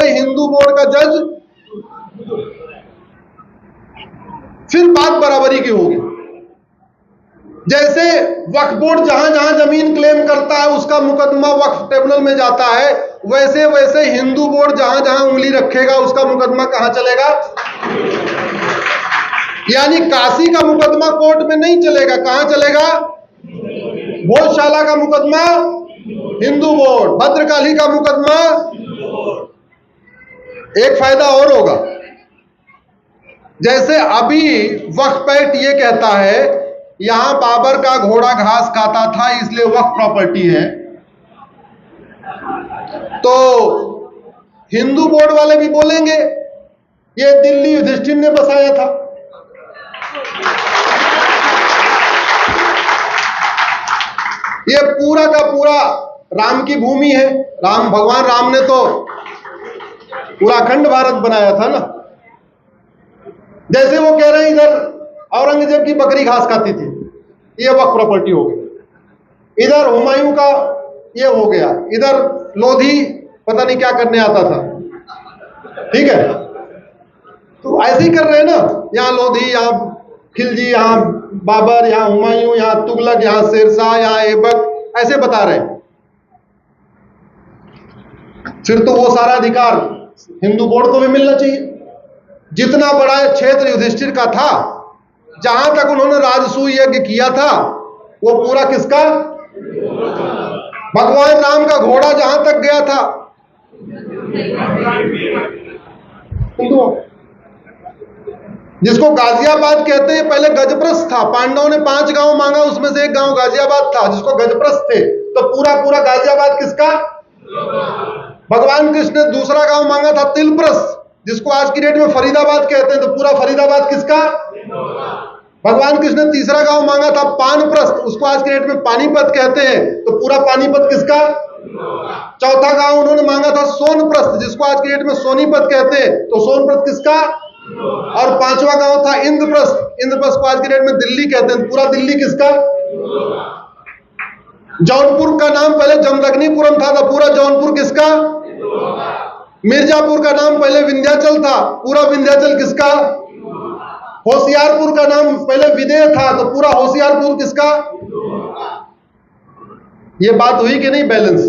वैसे हिंदू बोर्ड का जज, फिर बात बराबरी की होगी। जैसे वक्फ बोर्ड जहां जहां जमीन क्लेम करता है उसका मुकदमा वक्फ ट्रिब्यूनल में जाता है, वैसे वैसे हिंदू बोर्ड जहां जहां उंगली रखेगा उसका मुकदमा कहां चलेगा? यानी काशी का मुकदमा कोर्ट में नहीं चलेगा, कहां चलेगा? भोजशाला का मुकदमा हिंदू बोर्ड, भद्रकाली का मुकदमा। एक फायदा और होगा, जैसे अभी वक्फ एक्ट ये कहता है यहां बाबर का घोड़ा घास खाता था इसलिए वक्फ प्रॉपर्टी है, तो हिंदू बोर्ड वाले भी बोलेंगे ये दिल्ली युधिष्ठिर ने बसाया था। ये पूरा का पूरा राम की भूमि है, भगवान राम ने तो पूरा अखंड भारत बनाया था ना। जैसे वो कह रहे हैं इधर औरंगजेब की बकरी घास खाती थी, ये वक्फ प्रॉपर्टी हो गई। इधर हुमायूं का ये हो गया, इधर लोधी पता नहीं क्या करने आता था, ठीक है। तो ऐसे ही कर रहे हैं ना, यहां लोधी, यहां खिलजी, यहां बाबर, यहां हुमायूं, यहां तुगलक, यहां शेरशाह, यहां ऐबक, ऐसे बता रहे हैं। फिर तो वो सारा अधिकार हिंदू बोर्ड को भी मिलना चाहिए। जितना बड़ा क्षेत्र युधिष्ठिर का था, जहां तक उन्होंने राजसूय यज्ञ किया था, वो पूरा किसका? भगवान राम का घोड़ा जहां तक गया था, जिसको गाजियाबाद कहते हैं, पहले गजप्रस्थ था। पांडवों ने 5 गांव मांगा, उसमें से एक गांव गाजियाबाद था, जिसको गजप्रस्थ थे। तो पूरा पूरा गाजियाबाद किसका? भगवान कृष्ण ने दूसरा गांव मांगा था तिलप्रस्थ, जिसको आज की डेट में फरीदाबाद कहते हैं, तो पूरा फरीदाबाद किसका? भगवान कृष्ण ने तीसरा गांव मांगा था पानप्रस्थ, उसको आज की डेट में पानीपत कहते हैं, तो पूरा पानीपत किसका? चौथा गांव उन्होंने मांगा था सोनप्रस्थ, जिसको आज की डेट में सोनीपत कहते हैं, तो सोनप्रस्थ किसका? और 5वां गांव था इंद्रप्रस्थ, इंद्रप्रस्थ को आज की डेट में दिल्ली कहते हैं, पूरा दिल्ली किसका? जौनपुर का नाम पहले जमदग्निपुरम था, तो पूरा जौनपुर किसका? मिर्जापुर का नाम पहले विंध्याचल था, पूरा विंध्याचल किसका? होशियारपुर का नाम पहले विदेह था, तो पूरा होशियारपुर किसका? ये बात हुई कि नहीं? बैलेंस।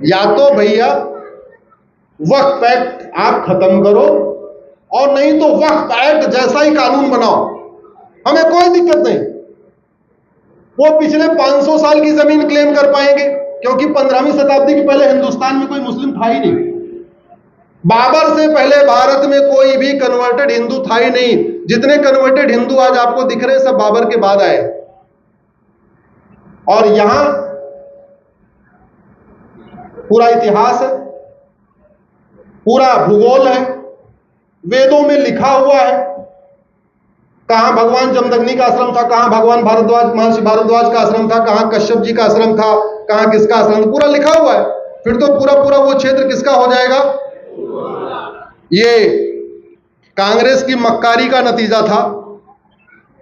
या तो भैया वक्फ एक्ट आप खत्म करो, और नहीं तो वक्फ एक्ट जैसा ही कानून बनाओ, हमें कोई दिक्कत नहीं। वो पिछले 500 साल की जमीन क्लेम कर पाएंगे, क्योंकि 15वीं शताब्दी के पहले हिंदुस्तान में कोई मुस्लिम था ही नहीं। बाबर से पहले भारत में कोई भी कन्वर्टेड हिंदू था ही नहीं। जितने कन्वर्टेड हिंदू आज आपको दिख रहे हैं सब बाबर के बाद आए। और यहां पूरा इतिहास है, पूरा भूगोल है, वेदों में लिखा हुआ है, कहां भगवान जमदग्नि का आश्रम था, कहां भगवान भारद्वाज, महर्षि भारद्वाज का आश्रम था, कहां कश्यप जी का आश्रम था, कहां किसका आश्रम था, पूरा लिखा हुआ है। फिर तो पूरा पूरा वो क्षेत्र किसका हो जाएगा? ये कांग्रेस की मक्कारी का नतीजा था।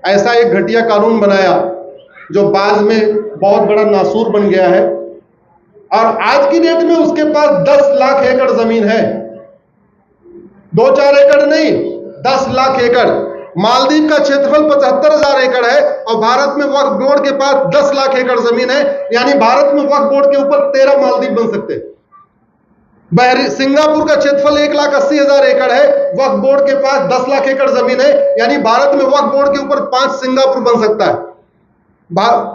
ऐसा एक घटिया कानून बनाया जो बाद में बहुत बड़ा नासूर बन गया है, और आज की डेट में उसके पास 10 लाख एकड़ जमीन है। 2-4 एकड़ नहीं, 10 लाख एकड़। मालदीव का क्षेत्रफल 75,000 एकड़ है, और भारत में वक्फ बोर्ड के पास 10 लाख एकड़ जमीन है। यानी भारत में वक्फ बोर्ड के ऊपर 13 मालदीव बन सकते हैं। सिंगापुर का क्षेत्रफल 1,80,000 एकड़ है, वक्फ बोर्ड के पास 10 लाख एकड़ जमीन है। यानी भारत में वक्फ बोर्ड के ऊपर 5 सिंगापुर बन सकता है।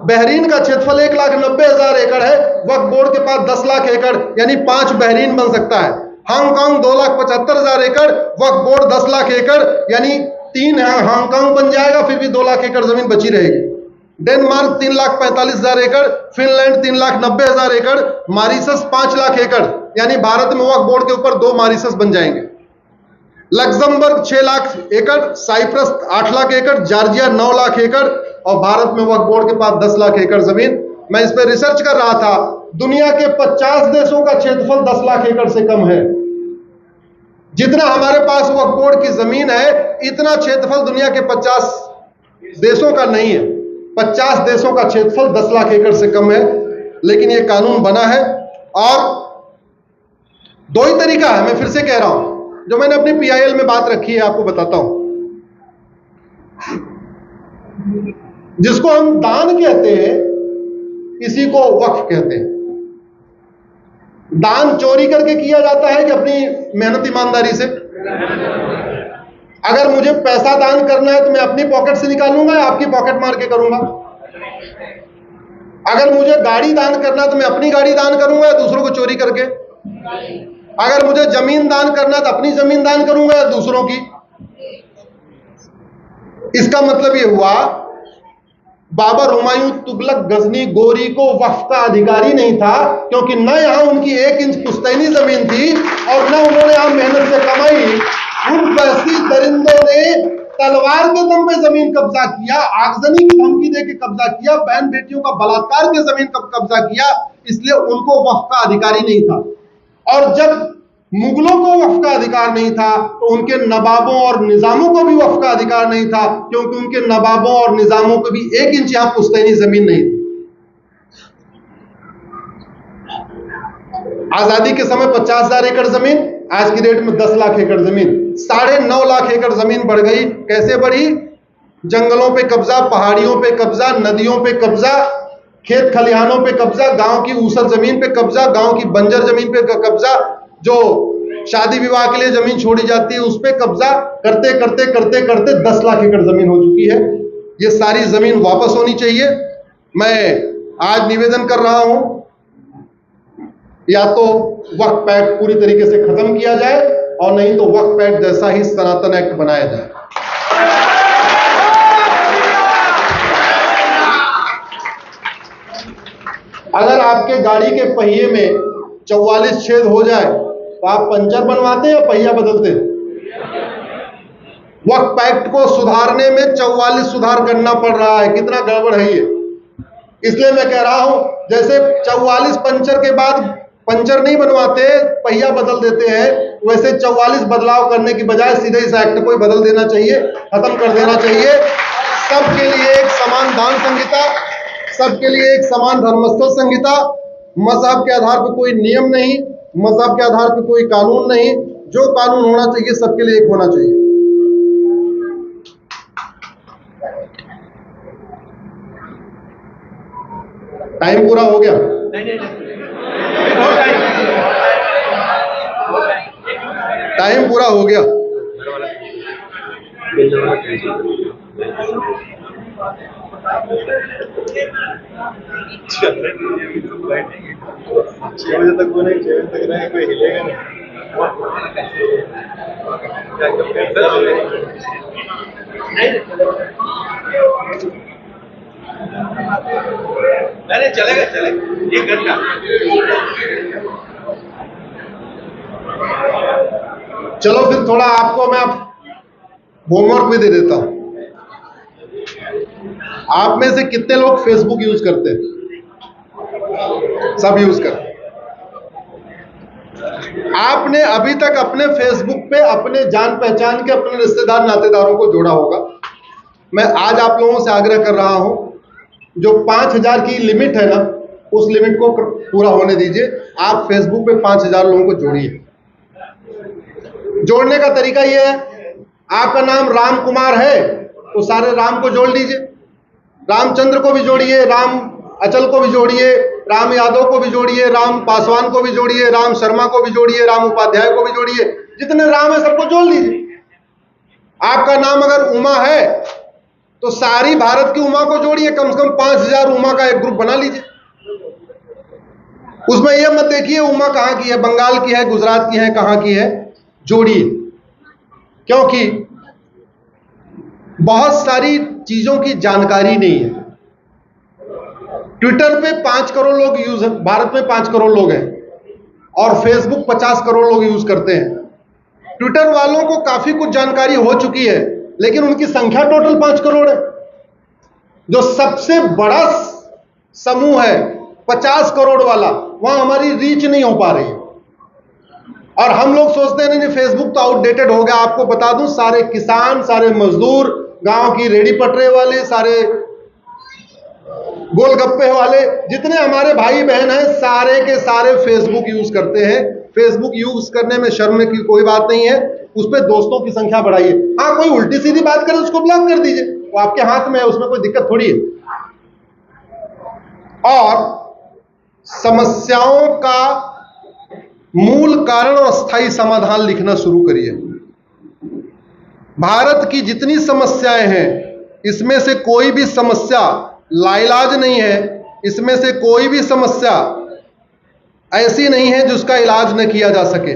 बहरीन का क्षेत्रफल 1,90,000 एकड़ है, वक्फ बोर्ड के पास 10 लाख एकड़, यानी 5 बहरीन बन सकता है। हांगकांग 2,75,000 एकड़, वक्फ बोर्ड 10 लाख एकड़, यानी 3 हांगकांग बन जाएगा, फिर भी 2 लाख एकड़ जमीन बची रहेगी। डेनमार्क 3,45,000 एकड़, फिनलैंड 3,90,000 एकड़, मॉरिशस 5 लाख एकड़, यानी भारत में वक्फ बोर्ड के ऊपर 2 मॉरिशस बन जाएंगे। लग्जमबर्ग 6 लाख एकड़, साइप्रस 8 लाख एकड़, जॉर्जिया 9 लाख एकड़, और भारत में वक्फ बोर्ड के पास 10 लाख एकड़ जमीन। मैं इस पर रिसर्च कर रहा था, दुनिया के 50 देशों का क्षेत्रफल 10 लाख एकड़ से कम है। जितना हमारे पास वक्फ बोर्ड की जमीन है, इतना क्षेत्रफल दुनिया के 50 देशों का नहीं है। 50 देशों का क्षेत्रफल 10 लाख एकड़ से कम है, लेकिन यह कानून बना है। और दो ही तरीका है, मैं फिर से कह रहा हूं, जो मैंने अपनी PIL में बात रखी है आपको बताता हूं। जिसको हम दान कहते हैं, इसी को वक्फ कहते हैं। दान चोरी करके किया जाता है कि अपनी मेहनत ईमानदारी से? अगर मुझे पैसा दान करना है तो मैं अपनी पॉकेट से निकालूंगा या आपकी पॉकेट मार के करूंगा? अगर मुझे गाड़ी दान करना है तो मैं अपनी गाड़ी दान करूंगा या दूसरों को चोरी करके? अगर मुझे जमीन दान करना है तो अपनी जमीन दान करूंगा या दूसरों की? इसका मतलब यह हुआ, बाबर, हुमायूं, तुगलक, गजनी, गोरी को वक्फ का अधिकारी नहीं था, क्योंकि न यहां उनकी 1 इंच पुश्तैनी जमीन थी और न उन्होंने यहां मेहनत से कमाई। उन वैसी दरिंदों ने तलवार के दम पे जमीन कब्जा किया, आगजनी की धमकी देके कब्जा किया, बहन बेटियों का बलात्कार के जमीन कब्जा किया, इसलिए उनको वक्फ का अधिकारी नहीं था। और जब मुगलों को वक्फ का अधिकार नहीं था तो उनके नवाबों और निजामों को भी वक्फ का अधिकार नहीं था, क्योंकि उनके नवाबों और निजामों को भी 1 इंच यहां पुश्तैनी जमीन नहीं थी। आजादी के समय 50,000 एकड़ जमीन, आज की डेट में 10 लाख एकड़ जमीन, 9.5 लाख एकड़ जमीन बढ़ गई। कैसे बढ़ी? जंगलों पे कब्जा, पहाड़ियों पे कब्जा, नदियों पे कब्जा, खेत खलिहानों पे कब्जा, गांव की ऊसर जमीन पे कब्जा, गांव की बंजर जमीन पे कब्जा, जो शादी विवाह के लिए जमीन छोड़ी जाती है उस पे कब्जा करते करते करते करते 10 लाख एकड़ जमीन हो चुकी है। ये सारी जमीन वापस होनी चाहिए। मैं आज निवेदन कर रहा हूं, या तो वक्फ एक्ट पूरी तरीके से खत्म किया जाए और नहीं तो वक्फ एक्ट जैसा ही सनातन एक्ट बनाया जाए। अगर आपके गाड़ी के पहिए में 44 छेद हो जाए तो आप पंचर बनवाते हैं या पहिया बदलते हैं? वक्फ एक्ट को सुधारने में 44 सुधार करना पड़ रहा है। कितना गड़बड़ है ये। इसलिए मैं कह रहा हूं, जैसे 44 पंचर के बाद पंचर नहीं बनवाते, पहिया बदल देते हैं, वैसे 44 बदलाव करने की बजाय सीधे इस एक्ट को ही बदल देना चाहिए, खत्म कर देना चाहिए। सबके लिए एक समान दान संहिता, सबके लिए एक समान धर्मस्थल संहिता, मजहब के आधार पर कोई नियम नहीं, मजहब के आधार पर कोई कानून नहीं, जो कानून होना चाहिए सबके लिए एक होना चाहिए। टाइम पूरा हो गया? टाइम पूरा हो गया। छह बजे तक वो नहीं, 6 बजे तक रहे, कोई हिलेगा नहीं। अरे चलेगा, चलेगा 1 घंटा। चलो फिर थोड़ा आपको मैं होमवर्क भी दे देता हूं। आप में से कितने लोग फेसबुक यूज करते हैं? सब यूज करते हैं। आपने अभी तक अपने फेसबुक पे अपने जान पहचान के अपने रिश्तेदार नातेदारों को जोड़ा होगा। मैं आज आप लोगों से आग्रह कर रहा हूं, जो 5000 की लिमिट है ना, उस लिमिट को पूरा होने दीजिए। आप फेसबुक पे 5000 लोगों को जोड़िए। जोड़ने का तरीका यह है, आपका नाम राम कुमार है तो सारे राम को जोड़ लीजिए, रामचंद्र को भी जोड़िए, राम अचल को भी जोड़िए, राम यादव को भी जोड़िए, राम पासवान को भी जोड़िए, राम शर्मा को भी जोड़िए, राम उपाध्याय को भी जोड़िए, जितने राम है सबको जोड़ लीजिए। आपका नाम अगर उमा है तो सारी भारत की उमा को जोड़िए, कम से कम 5000 उमा का एक ग्रुप बना लीजिए। उसमें यह मत देखिए उमा कहां की है, बंगाल की है, गुजरात की है, कहां की है, जोड़िए। क्योंकि बहुत सारी चीजों की जानकारी नहीं है। ट्विटर पे 5 करोड़ लोग यूज, भारत में 5 करोड़ लोग हैं और फेसबुक 50 करोड़ लोग यूज करते हैं। ट्विटर वालों को काफी कुछ जानकारी हो चुकी है, लेकिन उनकी संख्या टोटल 5 करोड़ है। जो सबसे बड़ा समूह है 50 करोड़ वाला, वहां हमारी रीच नहीं हो पा रही है। और हम लोग सोचते हैं नहीं फेसबुक तो आउटडेटेड हो गया। आपको बता दूं, सारे किसान, सारे मजदूर, गांव की रेडी पटरे वाले, सारे गोलगप्पे वाले, जितने हमारे भाई बहन हैं, सारे के सारे फेसबुक यूज करते हैं। फेसबुक यूज करने में शर्म की कोई बात नहीं है, उस पर दोस्तों की संख्या बढ़ाइए। हाँ, कोई उल्टी सीधी बात करे उसको ब्लॉक कर दीजिए, वो आपके हाथ में है, उसमें कोई दिक्कत थोड़ी है। और समस्याओं का मूल कारण और स्थायी समाधान लिखना शुरू करिए। भारत की जितनी समस्याएं हैं, इसमें से कोई भी समस्या लाइलाज नहीं है, इसमें से कोई भी समस्या ऐसी नहीं है जिसका इलाज न किया जा सके।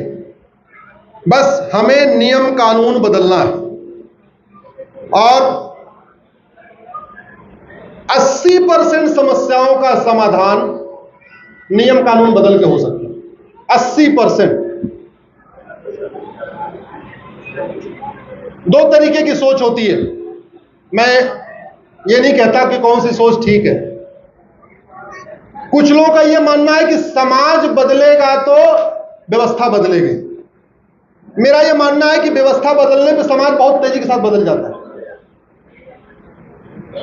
बस हमें नियम कानून बदलना है और 80% समस्याओं का समाधान नियम कानून बदल के हो सकता है। 80%। दो तरीके की सोच होती है। मैं ये नहीं कहता कि कौन सी सोच ठीक है। कुछ लोगों का यह मानना है कि समाज बदलेगा तो व्यवस्था बदलेगी। मेरा यह मानना है कि व्यवस्था बदलने पे समाज बहुत तेजी के साथ बदल जाता है।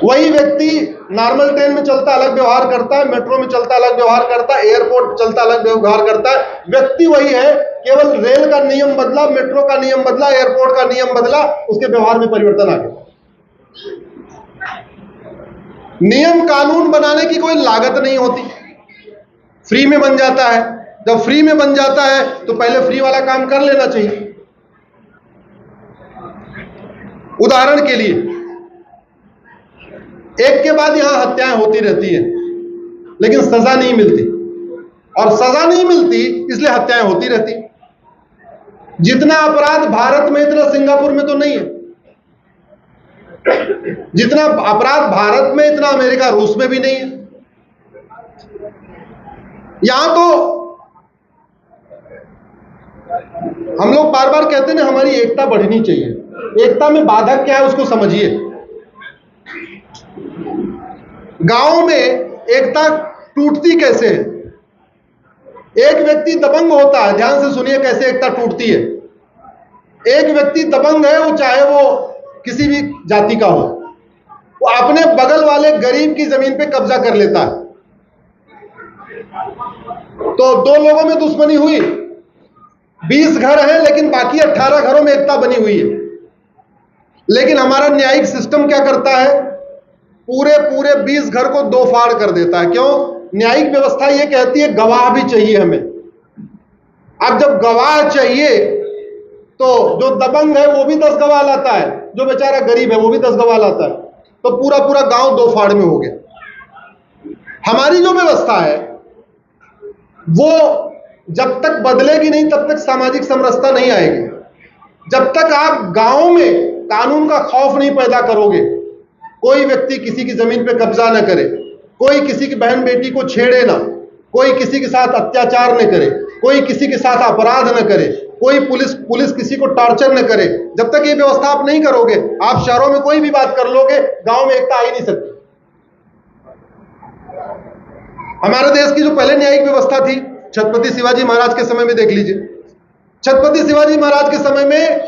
वही व्यक्ति नॉर्मल ट्रेन में चलता अलग व्यवहार करता है, मेट्रो में चलता अलग व्यवहार करता है, एयरपोर्ट चलता अलग व्यवहार करता है। व्यक्ति वही है, केवल रेल का नियम बदला, मेट्रो का नियम बदला, एयरपोर्ट का नियम बदला, उसके व्यवहार में परिवर्तन आ गया। नियम कानून बनाने की कोई लागत नहीं होती, फ्री में बन जाता है। जब फ्री में बन जाता है तो पहले फ्री वाला काम कर लेना चाहिए। उदाहरण के लिए, एक के बाद यहां हत्याएं होती रहती हैं, लेकिन सजा नहीं मिलती, और सजा नहीं मिलती इसलिए हत्याएं होती रहती। जितना अपराध भारत में इतना सिंगापुर में तो नहीं है। जितना अपराध भारत में इतना अमेरिका रूस में भी नहीं है। यहां तो हम लोग बार बार कहते हैं ना, हमारी एकता बढ़नी चाहिए। एकता में बाधक क्या है उसको समझिए। गांव में एकता टूटती कैसे है? एक व्यक्ति दबंग होता है, ध्यान से सुनिए कैसे एकता टूटती है। एक व्यक्ति दबंग है, वो चाहे वो किसी भी जाति का हो, वो अपने बगल वाले गरीब की जमीन पे कब्जा कर लेता है। तो दो लोगों में दुश्मनी हुई, 20 घर हैं लेकिन बाकी 18 घरों में एकता बनी हुई है। लेकिन हमारा न्यायिक सिस्टम क्या करता है? पूरे 20 घर को दो फाड़ कर देता है। क्यों? न्यायिक व्यवस्था यह कहती है गवाह भी चाहिए हमें। अब जब गवाह चाहिए तो जो दबंग है वो भी 10 गवाह लाता है, जो बेचारा गरीब है वो भी 10 गवाह लाता है, तो पूरा गांव दो फाड़ में हो गया। हमारी जो व्यवस्था है वो जब तक बदलेगी नहीं तब तक सामाजिक समरसता नहीं आएगी। जब तक आप गांव में कानून का खौफ नहीं पैदा करोगे, कोई व्यक्ति किसी की जमीन पे कब्जा न करे, कोई किसी की बहन बेटी को छेड़े ना, कोई किसी के साथ अत्याचार न करे, कोई किसी के साथ अपराध न करे, कोई पुलिस किसी को टॉर्चर न करे, जब तक ये व्यवस्था आप नहीं करोगे, आप शहरों में कोई भी बात कर लोगे, गांव में एकता आ ही नहीं सकती। हमारे देश की जो पहले न्यायिक व्यवस्था थी, छत्रपति शिवाजी महाराज के समय में देख लीजिए। छत्रपति शिवाजी महाराज के समय में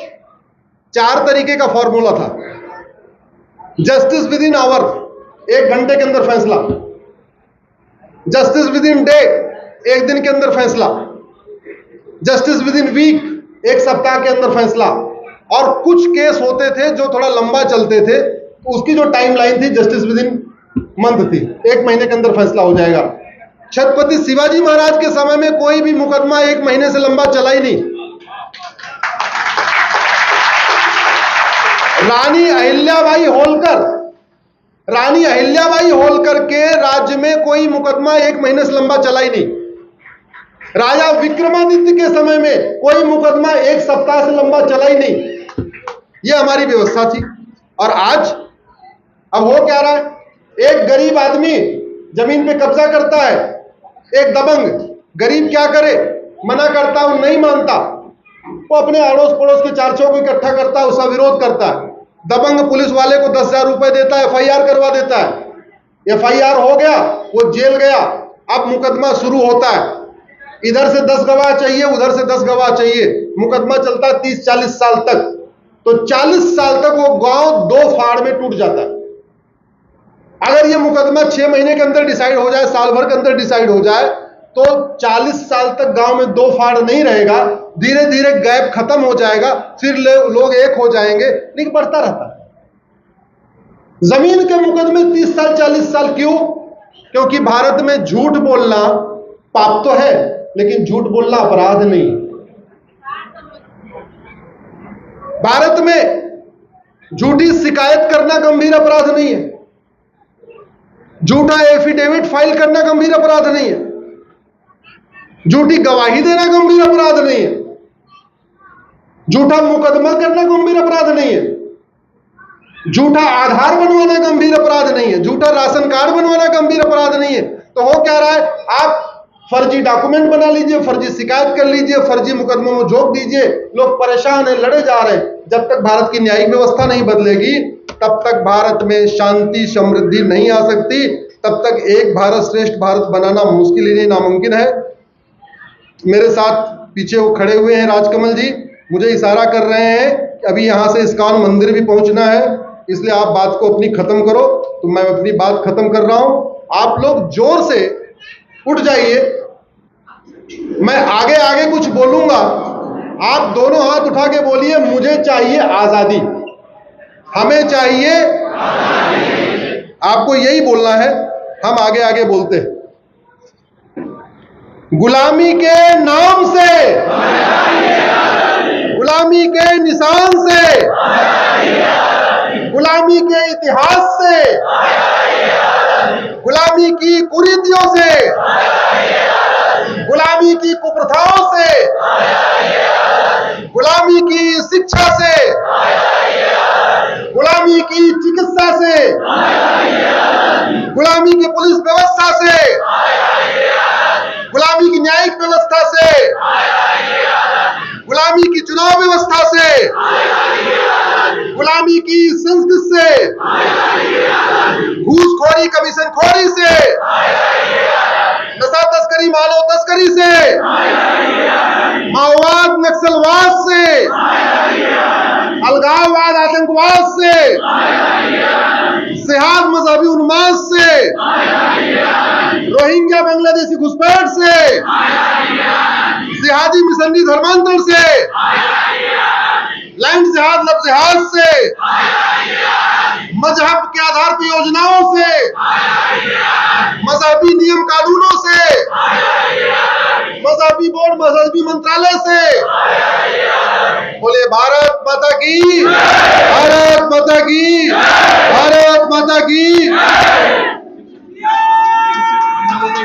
4 तरीके का फॉर्मूला था। जस्टिस विद इन आवर, 1 घंटे के अंदर फैसला। जस्टिस विद इन डे, 1 दिन के अंदर फैसला। जस्टिस विद इन वीक, 1 सप्ताह के अंदर फैसला। और कुछ केस होते थे जो थोड़ा लंबा चलते थे, तो उसकी जो टाइमलाइन थी जस्टिस विद इन मंथ थी, 1 महीने के अंदर फैसला हो जाएगा। छत्रपति शिवाजी महाराज के समय में कोई भी मुकदमा 1 महीने से लंबा चला ही नहीं। रानी अहिल्याबाई होलकर के राज्य में कोई मुकदमा 1 महीने से लंबा चला ही नहीं। राजा विक्रमादित्य के समय में कोई मुकदमा 1 सप्ताह से लंबा चला ही नहीं। यह हमारी व्यवस्था थी। और आज अब हो क्या रहा है? एक गरीब आदमी जमीन पे कब्जा करता है, एक दबंग। गरीब क्या करे? मना करता है, वो नहीं मानता, वो अपने अड़ोस पड़ोस के 4 को इकट्ठा करता है, उसका विरोध करता है। दबंग पुलिस वाले को 10,000 रुपए देता है, FIR करवा देता है। FIR हो गया, वो जेल गया। अब मुकदमा शुरू होता है, इधर से 10 गवाह चाहिए, उधर से 10 गवाह चाहिए। मुकदमा चलता है 30-40 साल तक। तो 40 साल तक वो गांव 2 फाड़ में टूट जाता है। अगर ये मुकदमा 6 महीने के अंदर डिसाइड हो जाए, साल भर के अंदर डिसाइड हो जाए, तो 40 साल तक गांव में 2 फाड़ नहीं रहेगा, धीरे धीरे गैप खत्म हो जाएगा, फिर लोग एक हो जाएंगे, लेकिन बढ़ता रहता है। जमीन के मुकदमे 30 साल 40 साल क्यों? क्योंकि भारत में झूठ बोलना पाप तो है, लेकिन झूठ बोलना अपराध नहीं। भारत में झूठी शिकायत करना गंभीर अपराध नहीं है, झूठा एफिडेविट फाइल करना गंभीर अपराध नहीं है, झूठी गवाही देना गंभीर अपराध नहीं है, झूठा मुकदमा करना गंभीर अपराध नहीं है, झूठा आधार बनवाना गंभीर अपराध नहीं है, झूठा राशन कार्ड बनवाना गंभीर अपराध नहीं है। तो हो क्या रहा है, आप फर्जी डॉक्यूमेंट बना लीजिए, फर्जी शिकायत कर लीजिए, फर्जी मुकदमों में झोंक दीजिए, लोग परेशान हैं, लड़े जा रहे हैं। जब तक भारत की न्यायिक व्यवस्था नहीं बदलेगी, तब तक भारत में शांति समृद्धि नहीं आ सकती, तब तक एक भारत श्रेष्ठ भारत बनाना मुश्किल ही नहीं, नामुमकिन है। मेरे साथ पीछे वो खड़े हुए हैं राजकमल जी, मुझे इशारा कर रहे हैं कि अभी यहां से इस्कॉन मंदिर भी पहुंचना है, इसलिए आप बात को अपनी खत्म करो। तो मैं अपनी बात खत्म कर रहा हूं, आप लोग जोर से उठ जाइए। मैं आगे आगे कुछ बोलूंगा, आप दोनों हाथ उठा के बोलिए, मुझे चाहिए आजादी, हमें चाहिए आजादी। आपको यही बोलना है, हम आगे आगे बोलते हैं। गुलामी के नाम से, गुलामी के निशान से, गुलामी के इतिहास से, गुलामी की कुरीतियों से, गुलामी की कुप्रथाओं से, गुलामी की शिक्षा से, गुलामी की चिकित्सा से, गुलामी की पुलिस व्यवस्था से, गुलामी की न्यायिक व्यवस्था से, गुलामी की चुनाव व्यवस्था से, गुलामी की संस्कृति से, घूसखोरी कमीशनखोरी से, नशा तस्करी मानव तस्करी से, माओवाद नक्सलवाद से, अलगाववाद आतंकवाद से, जिहाद मजहबी उन्माद से, रोहिंग्या बांग्लादेशी घुसपैठ से, जिहादी मिशनरी धर्मांतरण से, लैंड जिहाद लब जिहाद से, मजहब के आधार पर योजनाओं से, मजहबी नियम कानूनों से, मजहबी बोर्ड मजहबी मंत्रालय से। बोले भारत माता की, भारत माता की, भारत माता की।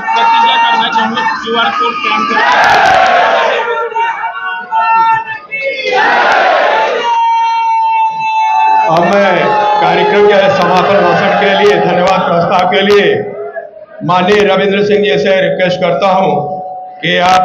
प्रतिज्ञा करना कि हम लोग QR कोड स्कैन करें। अब मैं कार्यक्रम के समापन भाषण के लिए धन्यवाद प्रस्ताव के लिए माननीय रविंद्र सिंह जी से रिक्वेस्ट करता हूं कि आप